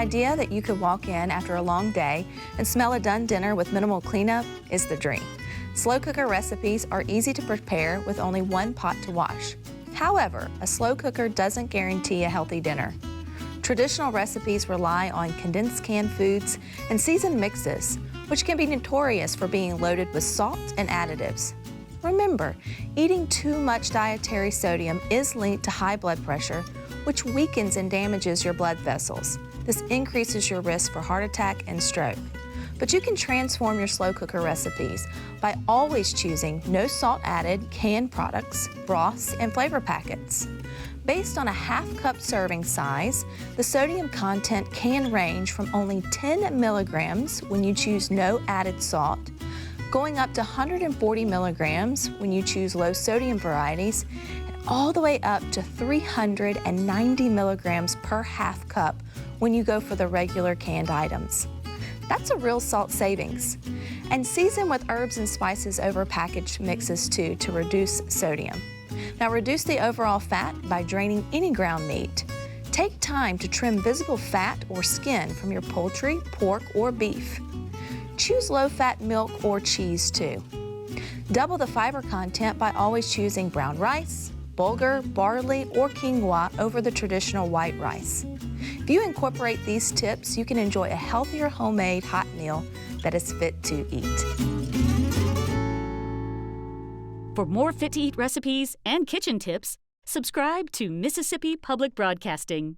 idea that you could walk in after a long day and smell a done dinner with minimal cleanup is the dream. Slow cooker recipes are easy to prepare with only one pot to wash. However, a slow cooker doesn't guarantee a healthy dinner. Traditional recipes rely on condensed canned foods and seasoned mixes, which can be notorious for being loaded with salt and additives. Remember, eating too much dietary sodium is linked to high blood pressure, which weakens and damages your blood vessels. This increases your risk for heart attack and stroke. But you can transform your slow cooker recipes by always choosing no salt added canned products, broths, and flavor packets. Based on a half-cup serving size, the sodium content can range from only 10 milligrams when you choose no added salt, going up to 140 milligrams when you choose low sodium varieties, and all the way up to 390 milligrams per half cup when you go for the regular canned items. That's a real salt savings. And season with herbs and spices over packaged mixes too to reduce sodium. Now reduce the overall fat by draining any ground meat. Take time to trim visible fat or skin from your poultry, pork, or beef. Choose low-fat milk or cheese too. Double the fiber content by always choosing brown rice, bulgur, barley, or quinoa over the traditional white rice. If you incorporate these tips, you can enjoy a healthier homemade hot meal that is fit to eat. For more Fit to Eat recipes and kitchen tips, subscribe to Mississippi Public Broadcasting.